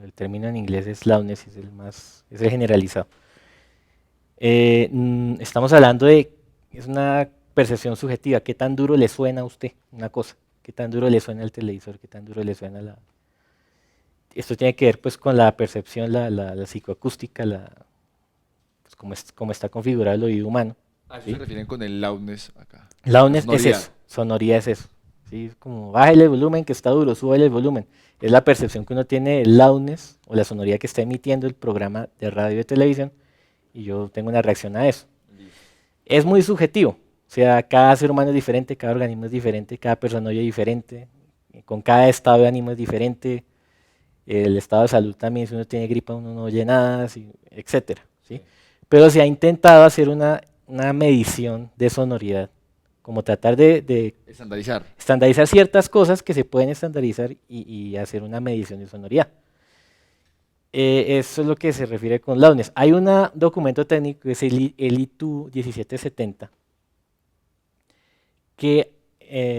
El término en inglés es loudness, es el generalizado. Estamos hablando es una percepción subjetiva, qué tan duro le suena a usted una cosa, qué tan duro le suena al televisor, qué tan duro le suena Esto tiene que ver pues con la percepción, la psicoacústica, pues, cómo está configurado el oído humano. ¿A eso ¿sí? se refieren con el loudness acá? Loudness La es eso, sonoridad es eso. ¿sí? Es como bájale el volumen que está duro, súbele el volumen. Es la percepción que uno tiene del loudness o la sonoridad que está emitiendo el programa de radio y de televisión y yo tengo una reacción a eso. Es muy subjetivo, o sea, cada ser humano es diferente, cada organismo es diferente, cada persona oye diferente, con cada estado de ánimo es diferente, el estado de salud también, si uno tiene gripa uno no oye nada, etcétera. ¿sí? Pero se ha intentado hacer una medición de sonoridad, como tratar de estandarizar ciertas cosas que se pueden estandarizar y hacer una medición de sonoridad. Eso es lo que se refiere con loudness. Hay un documento técnico que es el ITU 1770 que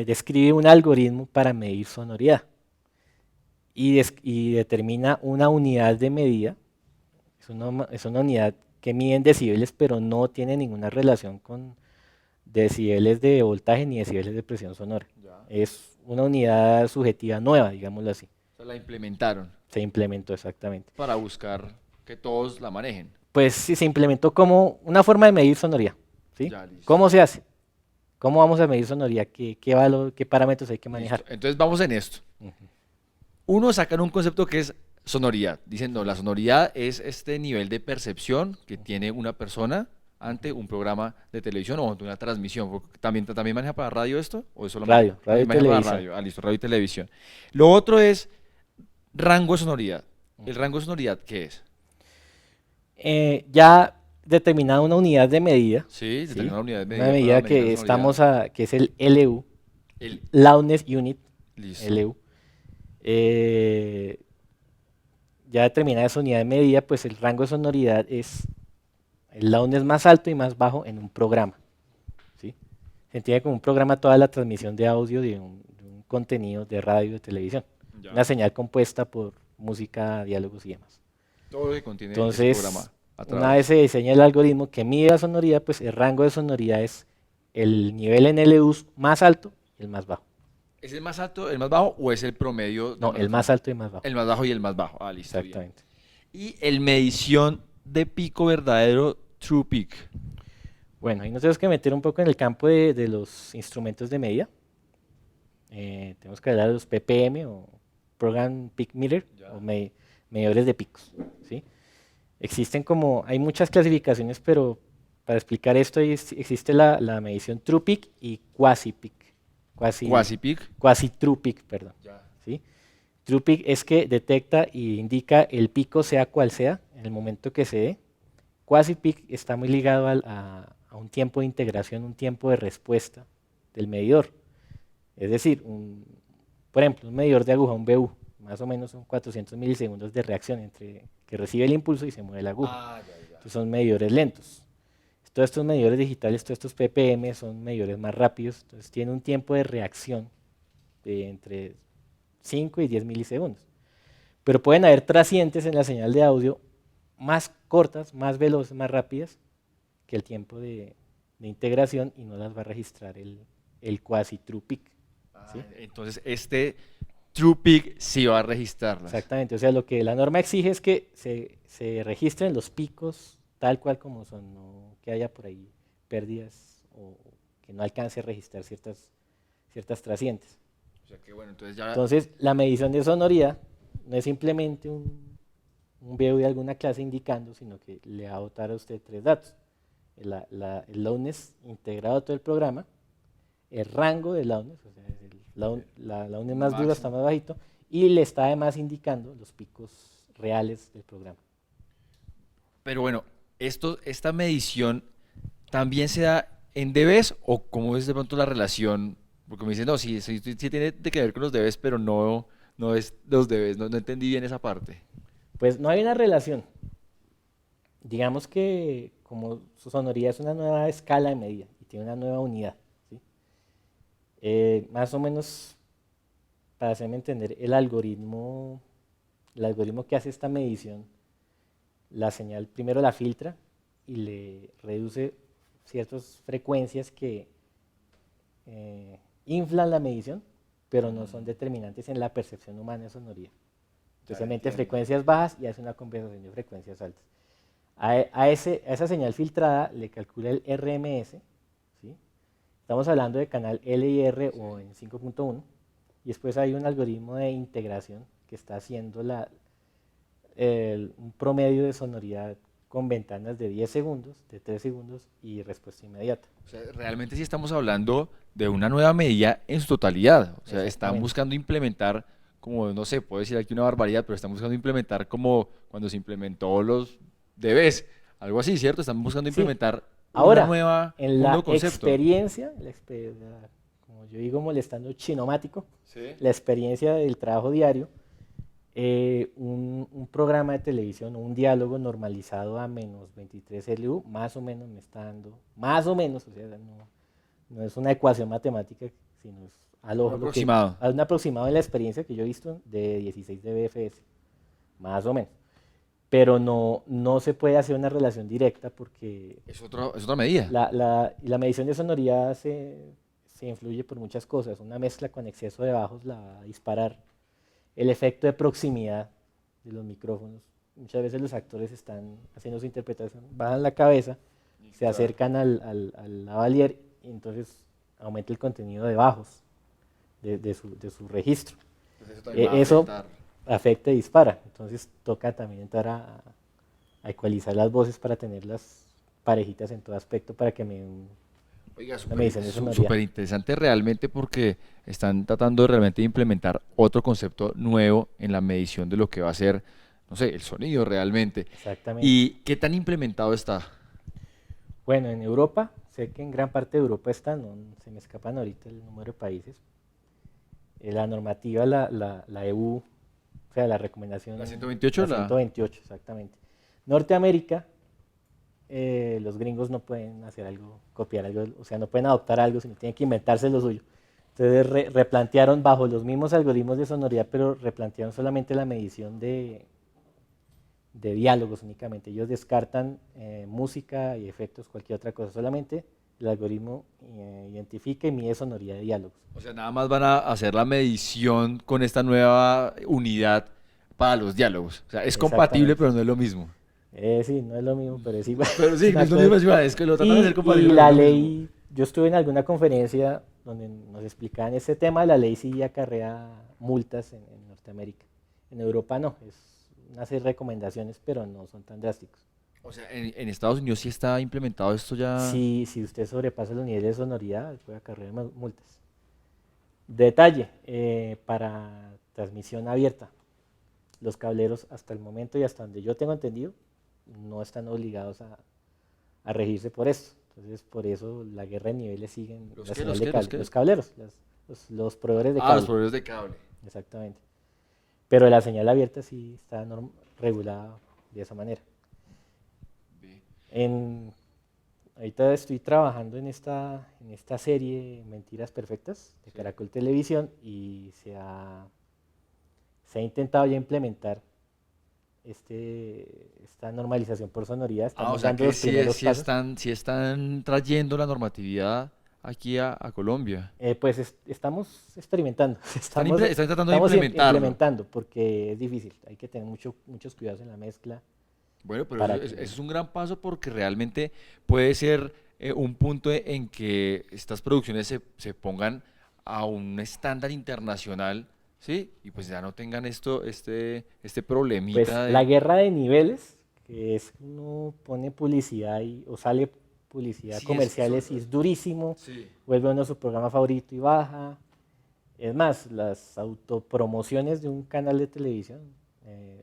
describe un algoritmo para medir sonoridad y determina una unidad de medida. Es una unidad que mide en decibeles, pero no tiene ninguna relación con decibeles de voltaje ni decibeles de presión sonora. Es una unidad subjetiva nueva, digámoslo así. sea, la implementaron Se implementó exactamente. para buscar que todos la manejen. Pues sí, se implementó como una forma de medir sonoridad. ¿Sí? Ya, listo. ¿Cómo se hace? ¿Cómo vamos a medir sonoridad? ¿Qué valor, qué parámetros hay que manejar? Listo. Entonces vamos en esto. Ujú. Uno sacan un concepto que es sonoridad. Dicen, no, la sonoridad es este nivel de percepción que tiene una persona ante un programa de televisión o ante una transmisión. Porque ¿también maneja para radio esto? ¿O es solamente Radio y maneja para televisión. radio? Listo, radio y televisión. Lo otro es rango de sonoridad. ¿El rango de sonoridad qué es? Ya determinada una unidad de medida, Sí, ¿sí? determinada unidad de medida. Una para medida medir que la estamos sonoridad. que es el LU, El, Loudness Unit, listo. LU. Ya determinada esa unidad de medida, pues el rango de sonoridad es el loudness más alto y más bajo en un programa. ¿Sí? Se entiende como un programa toda la transmisión de audio de un contenido de radio, de televisión. Ya. Una señal compuesta por música, diálogos y demás. Todo lo que contiene ese Entonces, programa. a una través. vez se diseña el algoritmo que mide la sonoridad, pues el rango de sonoridad es el nivel en LUs más alto y el más bajo. ¿Es el más alto, el más bajo o es el promedio? No, el más alto y el más bajo. El más bajo y el más bajo. Ah, listo. bien. Exactamente. Y el medición de pico verdadero, true peak. Bueno, ahí nos tenemos que meter un poco en el campo de los instrumentos de medida. Tenemos que hablar de los PPM o Program Peak Meter, Ya. o medidores de picos. ¿Sí? Existen hay muchas clasificaciones, pero para explicar esto existe la medición True Peak y Quasi Peak. Quasi peak. Quasi True Peak, perdón. Ya. ¿Sí? True Peak es que detecta y indica el pico sea cual sea, en el momento que se dé. Quasi Peak está muy ligado a un tiempo de integración, un tiempo de respuesta del medidor. Es decir, por ejemplo, un medidor de aguja, un BU, más o menos son 400 milisegundos de reacción entre que recibe el impulso y se mueve la aguja. Entonces son medidores lentos. Todos estos medidores digitales, todos estos PPM son medidores más rápidos, entonces tienen un tiempo de reacción de entre 5 y 10 milisegundos. Pero pueden haber trascientes en la señal de audio más cortas, más veloces, más rápidas que el tiempo de integración y no las va a registrar el quasi true peak. ¿Sí? Entonces, este true peak sí va a registrarlas. Exactamente, o sea, lo que la norma exige es que se registren los picos tal cual como son, no que haya por ahí pérdidas o que no alcance a registrar ciertas trascientes. O sea que bueno, entonces ya. Entonces, la medición de sonoridad no es simplemente un VU de alguna clase indicando, sino que le va a botar a usted tres datos. El loudness integrado a todo el programa, el rango de loudness, o sea, la loudness más dura está más bajito, y le está además indicando los picos reales del programa. Pero bueno, esta medición también se da en dBs o cómo es de pronto la relación, porque me dicen, no, sí tiene que ver con los dBs, pero no es los dBs, no entendí bien esa parte. Pues no hay una relación. Digamos que como su sonoridad es una nueva escala de medida y tiene una nueva unidad, ¿sí? Más o menos, para hacerme entender, el algoritmo que hace esta medición, la señal primero la filtra y le reduce ciertas frecuencias que inflan la medición, pero no son determinantes en la percepción humana de sonoridad. Especialmente frecuencias bajas y hace una compensación de frecuencias altas. A esa señal filtrada le calcula el RMS, ¿sí? Estamos hablando de canal L y R o en 5.1, y después hay un algoritmo de integración que está haciendo un promedio de sonoridad con ventanas de 10 segundos, de 3 segundos y respuesta inmediata. O sea, realmente sí estamos hablando de una nueva medida en su totalidad. O sea, están Exactamente. buscando implementar, como no sé, puedo decir aquí una barbaridad, pero están buscando implementar como cuando se implementó los dBs, algo así, ¿cierto? Están buscando Sí. implementar Ahora, un en nuevo la concepto. experiencia, como yo digo molestando chinomático, la experiencia del trabajo diario, un programa de televisión o un diálogo normalizado a menos 23 LU, más o menos me está dando, más o menos, o sea, no es una ecuación matemática, sino es al ojo. Un aproximado. Un aproximado en la experiencia que yo he visto de 16 dBFS, más o menos. Pero no se puede hacer una relación directa porque Es otra medida. la medición de sonoridad se influye por muchas cosas. Una mezcla con exceso de bajos la va a disparar. el efecto de proximidad de los micrófonos. Muchas veces los actores están haciendo su interpretación, bajan la cabeza, se acercan al lavalier y entonces aumenta el contenido de bajos de su registro. Eso afecta y dispara. Entonces toca también entrar a ecualizar las voces para tenerlas parejitas en todo aspecto para que me den Oiga, una medición de sonoridad. súper interesante realmente realmente porque están tratando realmente de implementar otro concepto nuevo en la medición de lo que va a ser, no sé, el sonido realmente. Exactamente. ¿Y qué tan implementado está? Bueno, en Europa, sé que en gran parte de Europa está, no, se me escapan ahorita el número de países. La normativa, la EU, o sea, la recomendación. ¿La 128? La 128, exactamente. Norteamérica, los gringos no pueden hacer algo, copiar algo, o sea, no pueden adoptar algo, sino tienen que inventarse lo suyo. Entonces replantearon bajo los mismos algoritmos de sonoridad, pero replantearon solamente la medición de diálogos únicamente. Ellos descartan música y efectos, cualquier otra cosa, solamente el algoritmo identifica y mide sonoridad de diálogos. O sea, nada más van a hacer la medición con esta nueva unidad para los diálogos. O sea, es compatible, pero no es lo mismo. Sí, no es lo mismo, pero es igual. Pero sí, no es lo mismo, es que lo tratan de hacer compatible. Y la ley, yo estuve en alguna conferencia donde nos explicaban ese tema, la ley sí acarrea multas en Norteamérica. En Europa no, es unas recomendaciones, pero no son tan drásticos. O sea, en Estados Unidos sí está implementado esto ya. Si usted sobrepasa los niveles de sonoridad, puede acarrear multas. Detalle, para transmisión abierta, los cableros hasta el momento y hasta donde yo tengo entendido, no están obligados a regirse por esto. Entonces, por eso la guerra de niveles siguen ¿Los la qué, señal los de qué, cable. los qué? Los cableros, los proveedores de cable. Los proveedores de cable. Exactamente. Pero la señal abierta sí está regulada de esa manera. Ahorita estoy trabajando en esta serie Mentiras Perfectas de Caracol Televisión y se ha intentado ya implementar esta normalización por sonoridad. Estamos O sea dando que los primeros pasos. sí están trayendo la normatividad aquí a Colombia. Pues estamos experimentando. Están tratando de implementarlo. Implementando porque es difícil. Hay que tener muchos cuidados en la mezcla. Bueno, pero eso es un gran paso porque realmente puede ser un punto en que estas producciones se pongan a un estándar internacional, ¿sí? Y pues ya no tengan este problemita Pues de... la guerra de niveles, que es uno pone publicidad o sale publicidad Sí, comerciales y es durísimo, Sí. vuelve uno a su programa favorito y baja. Es más, las autopromociones de un canal de televisión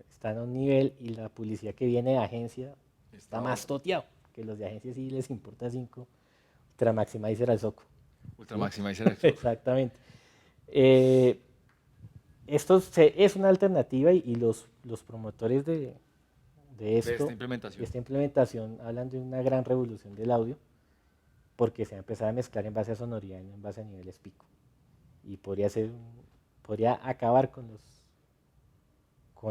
están a un nivel y la publicidad que viene de agencia está más toteado, que los de agencia sí les importa 5, Ultra Maximizer al soco. Ultra Maximizer. Exactamente. Esto es una alternativa y los promotores de esta implementación hablan de una gran revolución del audio porque se va a empezar a mezclar en base a sonoridad y no en base a niveles pico. Y podría acabar con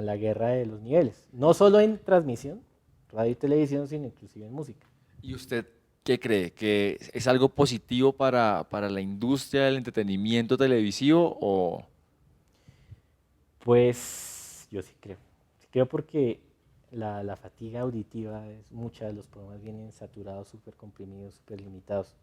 la guerra de los niveles, no solo en transmisión, radio y televisión, sino inclusive en música. ¿Y usted qué cree? ¿Que es algo positivo para la industria del entretenimiento televisivo o...? Pues yo sí creo. Sí creo porque la fatiga auditiva es mucha, los programas vienen saturados, súper comprimidos, súper limitados.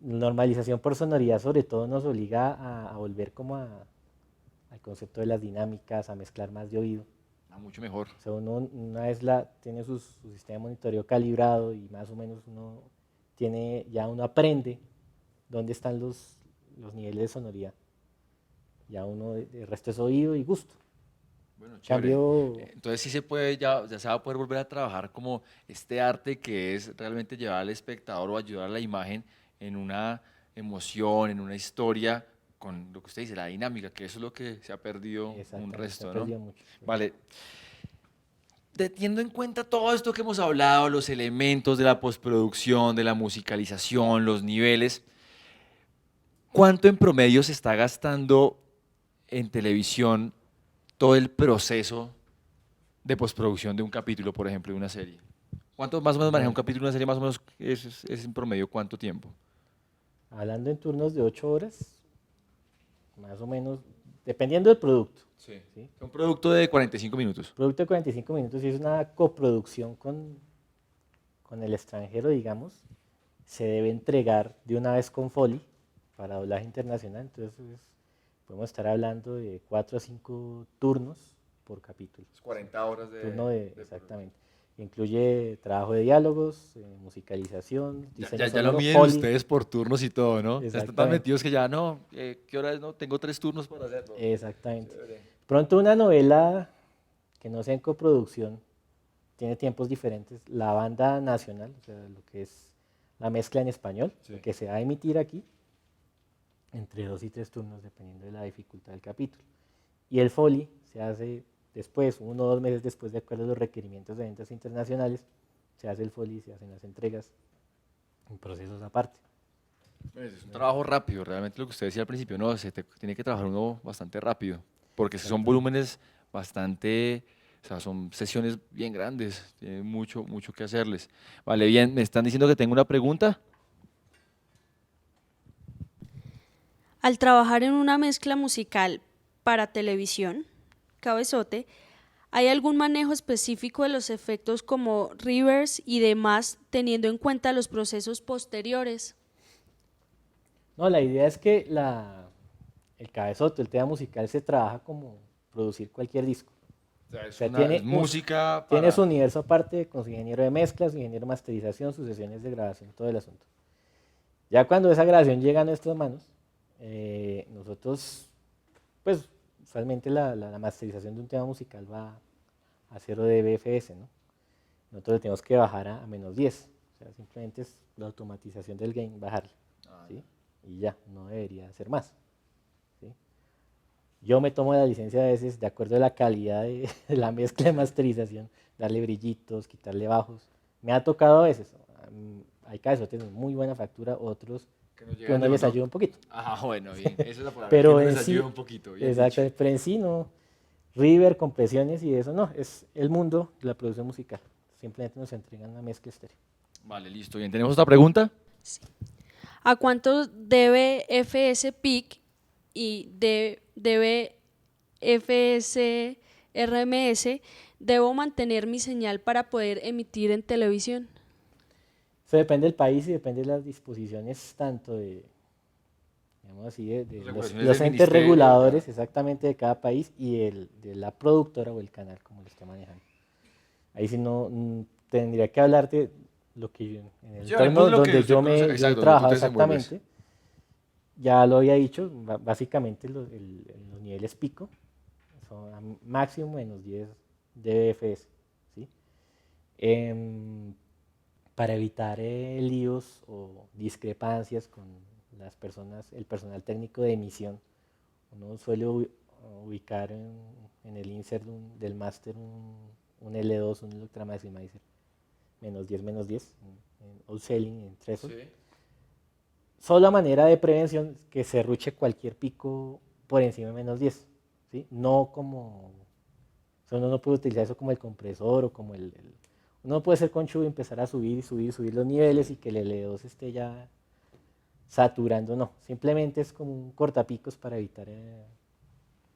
Normalización por sonoridad sobre todo nos obliga a volver como al concepto de las dinámicas, a mezclar más de oído. Mucho mejor. O sea, uno una vez tiene su sistema de monitoreo calibrado y más o menos uno aprende dónde están los niveles de sonoridad. Ya uno, el resto es oído y gusto. Bueno, Cambio, entonces sí se puede, ya se va a poder volver a trabajar como este arte que es realmente llevar al espectador o ayudar a la imagen en una emoción, en una historia, con lo que usted dice, la dinámica, que eso es lo que se ha perdido un resto, ¿no? mucho. Vale. Teniendo en cuenta todo esto que hemos hablado, los elementos de la postproducción, de la musicalización, los niveles, ¿cuánto en promedio se está gastando en televisión todo el proceso de postproducción de un capítulo, por ejemplo, de una serie? ¿Cuánto más o menos maneja un capítulo de una serie? Más o menos es en promedio ¿cuánto tiempo? Hablando en turnos de 8 horas, más o menos dependiendo del producto. Sí. ¿Sí? Un producto de 45 minutos. Producto de 45 minutos, si es una coproducción con el extranjero, digamos, se debe entregar de una vez con Foley para doblaje internacional. Entonces, podemos estar hablando de 4 a 5 turnos por capítulo. 40 horas Turno exactamente. Incluye trabajo de diálogos, musicalización, diseño Ya lo sonoro, miden Foley. ustedes por turnos y todo, ¿no? Ya están tan Exactamente. metidos que ya no, ¿qué hora es? No, tengo 3 turnos para hacerlo. Exactamente. Chévere. Pronto una novela que no sea en coproducción tiene tiempos diferentes. La banda nacional, o sea, lo que es la mezcla en español, Sí. lo que se va a emitir aquí, entre 2 y 3 turnos, dependiendo de la dificultad del capítulo. Y el Foley se hace después, 1 o 2 meses después, de acuerdo a los requerimientos de ventas internacionales, se hace el Foley, se hacen las entregas en procesos aparte. Pues es un trabajo rápido, realmente lo que usted decía al principio, no, tiene que trabajar uno bastante rápido, porque si son volúmenes bastante, o sea, son sesiones bien grandes, tiene mucho, mucho que hacerles. Vale, bien, me están diciendo que tengo una pregunta. Al trabajar en una mezcla musical para televisión, Cabezote, ¿hay algún manejo específico de los efectos como reverse y demás, teniendo en cuenta los procesos posteriores? No, la idea es que el cabezote, el tema musical, se trabaja como producir cualquier disco. O sea, O sea, tiene, es música tiene su para... universo aparte con su ingeniero de mezclas, su ingeniero de masterización, sus sesiones de grabación, todo el asunto. Ya cuando esa grabación llega a nuestras manos, nosotros, pues, usualmente la masterización de un tema musical va a 0 dBFS, ¿no? Nosotros le tenemos que bajar a -10. O sea, simplemente es la automatización del gain, bajarle. ¿Sí? Y ya, no debería ser más. ¿Sí? Yo me tomo la licencia a veces, de acuerdo a la calidad de la mezcla de masterización, darle brillitos, quitarle bajos. Me ha tocado a veces. Hay casos que tienen muy buena factura, otros que uno les ayuda un poquito. Ajá, bueno, bien, esa es la palabra, Pero que uno en les sí, ayuda un poquito, bien exacto, dicho. pero en sí no. River, compresiones y eso no, es el mundo de la producción musical. Simplemente nos entregan una mezcla estéreo. Vale, listo, bien, ¿tenemos otra pregunta? ¿A cuánto debe FS Peak y debe FS RMS debo mantener mi señal para poder emitir en televisión? Eso depende del país y depende de las disposiciones tanto de, digamos así, de Regulaciones los del entes ministerio, reguladores ya. exactamente de cada país y de la productora o el canal como lo esté manejando. Ahí sí no tendría que hablarte lo que en el Sí, hablemos entorno de lo que donde usted yo, conoce, yo he exacto, donde tú trabajado te desenvuelves. exactamente, ya lo había dicho, básicamente los niveles pico son a máximo -10 dBFS, ¿sí? Para evitar líos o discrepancias con las personas, el personal técnico de emisión, uno suele ubicar en el insert del máster un L2, un Ultra Maximizer, -10, en outselling, en threshold. Sí. Solo a manera de prevención que se ruche cualquier pico por encima de -10, ¿sí? No como, o sea, uno no puede utilizar eso como el compresor o como uno puede ser conchudo y empezar a subir los niveles y que el L2 esté ya saturando, no. Simplemente es como un cortapicos para evitar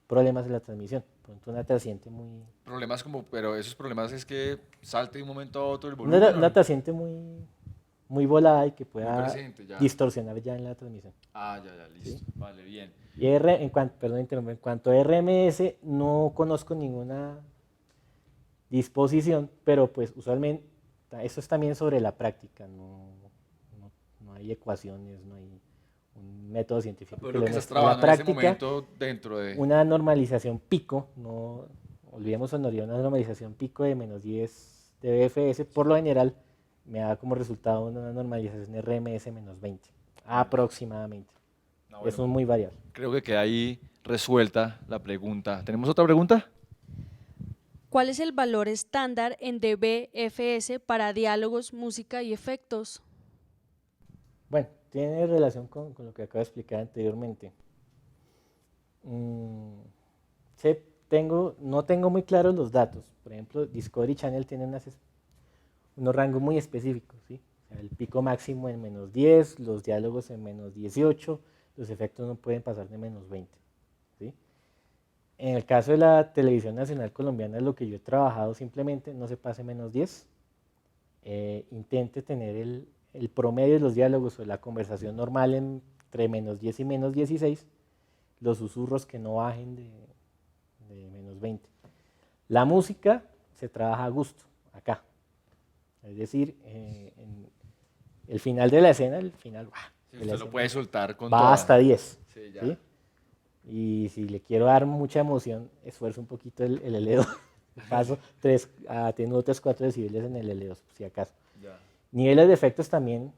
problemas en la transmisión. Por ejemplo, una trasciente muy... Problemas como, pero esos problemas es que salte de un momento a otro el Una, volumen. una trasciente muy volada y que Muy pueda presente, ya. distorsionar ya en la transmisión. Ah, ya, listo. Vale, bien. Y perdón, en cuanto a RMS, no conozco ninguna disposición, pero pues usualmente eso es también sobre la práctica, no hay ecuaciones, no hay un método científico Pero que lo lo que estás muestre. En la trabajando en este práctica, momento dentro de... una normalización pico, no olvidemos sonoridad, una normalización pico de -10 dBFS, por lo general me da como resultado una normalización RMS -20, aproximadamente. No, bueno, Eso es muy variable. creo que queda ahí resuelta la pregunta. ¿Tenemos otra pregunta? ¿Cuál es el valor estándar en dBFS para diálogos, música y efectos? Bueno, tiene relación con lo que acabo de explicar anteriormente. No tengo muy claros los datos. Por ejemplo, Discovery Channel tiene unos rangos muy específicos, ¿sí? O sea, el pico máximo en -10, los diálogos en -18, los efectos no pueden pasar de -20, ¿sí? En el caso de la Televisión Nacional Colombiana, lo que yo he trabajado simplemente no se pase -10. Intente tener el promedio de los diálogos o la conversación normal entre -10 y -16, los susurros que no bajen de -20. La música se trabaja a gusto, acá. Es decir, en el final de la escena, el final Sí, de la usted lo escena puede soltar con va toda. hasta 10. Sí, ya. ¿Sí? Y si le quiero dar mucha emoción, esfuerzo un poquito el L2. Paso 3 a tenuo 3-4 decibeles en el L2, si acaso. Ya. Niveles de efectos también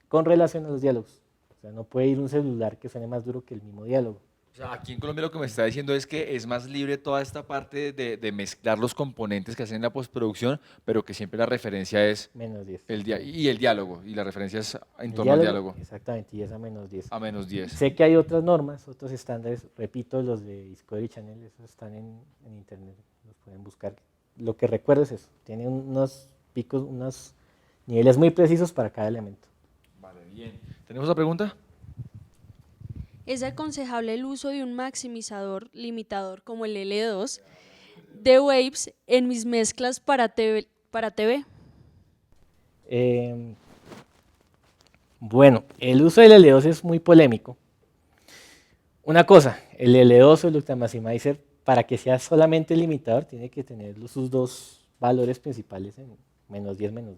con relación a los diálogos. O sea, no puede ir un celular que suene más duro que el mismo diálogo. O sea, aquí en Colombia lo que me está diciendo es que es más libre toda esta parte de mezclar los componentes que hacen en la postproducción, pero que siempre la referencia es -10. y el diálogo, y la referencia es en El torno al diálogo, exactamente, y es a -10. a -10. Sé que hay otras normas, otros estándares, repito, los de Discovery Channel, esos están en internet, los pueden buscar. Lo que recuerdo es eso, tiene unos picos, unos niveles muy precisos para cada elemento. Vale, bien. ¿Tenemos otra pregunta? ¿Es aconsejable el uso de un maximizador limitador como el L2 de Waves en mis mezclas para TV? Bueno, el uso del L2 es muy polémico. Una cosa, el L2 o el Ultramaximizer, para que sea solamente limitador, tiene que tener sus dos valores principales en -10, -10.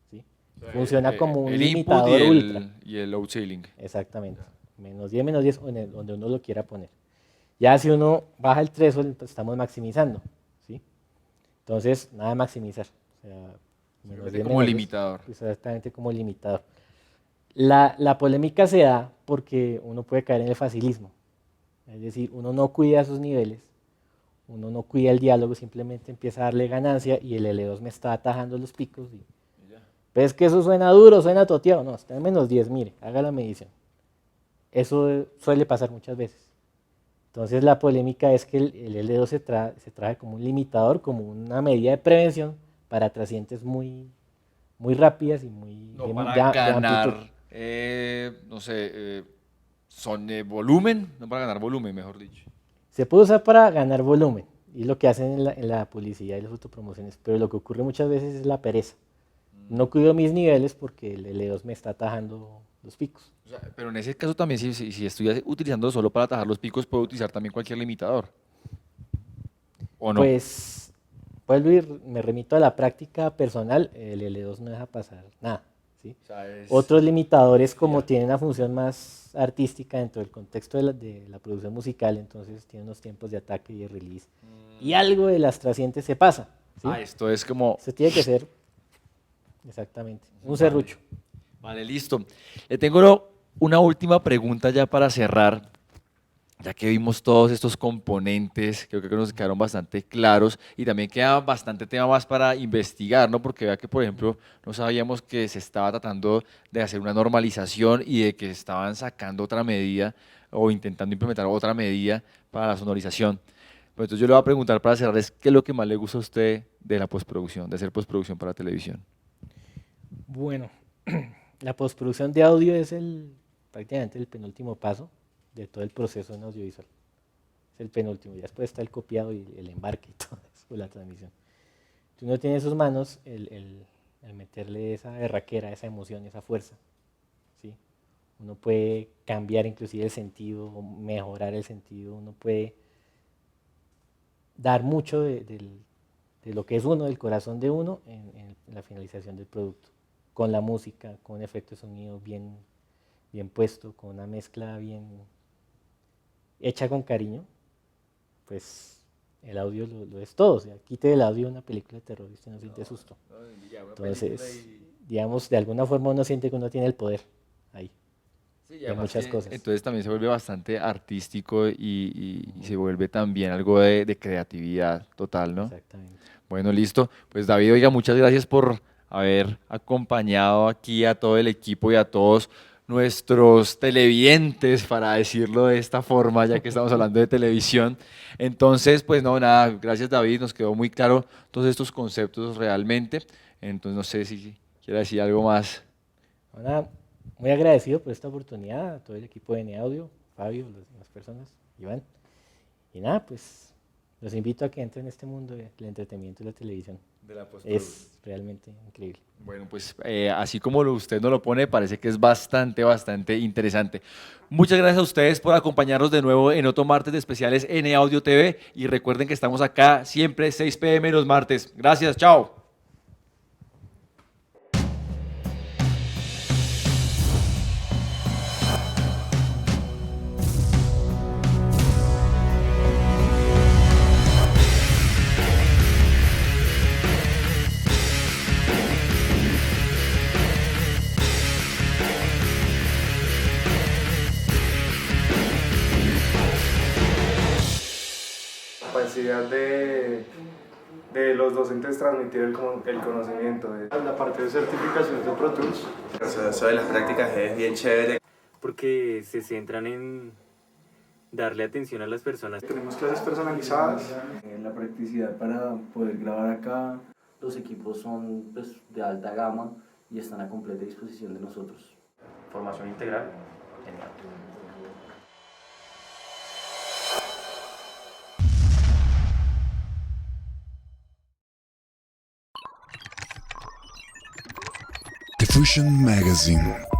¿Sí? Funciona como un el limitador input ultra. y el outceiling. Exactamente. -10, -10, o donde uno lo quiera poner. Ya si uno baja el threshold, pues estamos maximizando. ¿Sí? Entonces, nada de maximizar. O sea, Simplemente como -10, limitador. exactamente como limitador. La polémica se da porque uno puede caer en el facilismo. Es decir, uno no cuida sus niveles, uno no cuida el diálogo, simplemente empieza a darle ganancia y el L2 me está atajando los picos. ¿Ves que eso suena duro, suena toteado? No, está en -10, mire, haga la medición. Eso suele pasar muchas veces. Entonces la polémica es que el L2 se trae como un limitador, como una medida de prevención para trascientes muy rápidas y No de para de amplitud. ganar, no sé, son volumen, no para ganar volumen, mejor dicho. Se puede usar para ganar volumen, y lo que hacen en la publicidad y las autopromociones, pero lo que ocurre muchas veces es la pereza. No cuido mis niveles porque el L2 me está atajando los picos. O sea, pero en ese caso también, si estoy utilizando solo para atajar los picos, puedo utilizar también cualquier limitador. ¿O no? Pues, vuelvo y me remito a la práctica personal, el L2 no deja pasar nada. ¿Sí? O sea, Otros limitadores, como tienen una función más artística dentro del contexto de la producción musical, entonces tienen unos tiempos de ataque y de release. Y algo de las trascientes se pasa. ¿Sí? esto es como... Eso tiene que ser, exactamente, un serrucho. Vale, listo. Le tengo una última pregunta ya para cerrar. Ya que vimos todos estos componentes, creo que nos quedaron bastante claros y también queda bastante tema más para investigar, ¿no? Porque vea que, por ejemplo, no sabíamos que se estaba tratando de hacer una normalización y de que estaban sacando otra medida o intentando implementar otra medida para la sonorización. Pues entonces yo le voy a preguntar para cerrar, ¿qué es lo que más le gusta a usted de la postproducción, de hacer postproducción para televisión? Bueno, la postproducción de audio es prácticamente el penúltimo paso de todo el proceso en audiovisual. Es el penúltimo, ya después está el copiado y el embarque y todo eso, la transmisión. Si uno tiene en sus manos el meterle esa berraquera, esa emoción, esa fuerza, ¿sí? Uno puede cambiar inclusive el sentido, o mejorar el sentido, uno puede dar mucho de lo que es uno, del corazón de uno, en la finalización del producto, con la música, con un efecto de sonido bien puesto, con una mezcla bien hecha con cariño, pues el audio lo es todo. O sea, quite el audio de una película de terror y usted no siente susto. Entonces, digamos, de alguna forma uno siente que uno tiene el poder ahí, de muchas cosas. Entonces también se vuelve bastante artístico y se vuelve también algo de creatividad total, ¿no? Exactamente. Bueno, listo. Pues David, oiga, muchas gracias por haber acompañado aquí a todo el equipo y a todos nuestros televidentes, para decirlo de esta forma, ya que estamos hablando de televisión. Entonces, pues no, nada, gracias David, nos quedó muy claro todos estos conceptos realmente. Entonces, no sé si quiere decir algo más. Nada, muy agradecido por esta oportunidad, a todo el equipo de Audio, Fabio, las personas, Iván. Y nada, pues Los invito a que entren en este mundo del entretenimiento y la televisión. De la Es realmente increíble. Bueno, pues así como usted nos lo pone, parece que es bastante, bastante interesante. Muchas gracias a ustedes por acompañarnos de nuevo en otro martes de especiales N Audio TV y recuerden que estamos acá siempre 6 p.m. los martes. Gracias, chao. Capacidad de los docentes transmitir el conocimiento. La parte de certificación de Pro Tools. Eso de las prácticas es bien chévere. Porque se centran en darle atención a las personas. Tenemos clases personalizadas. La practicidad para poder grabar acá. Los equipos son pues, de alta gama y están a completa disposición de nosotros. Formación integral. Genial. Diffusion Magazine.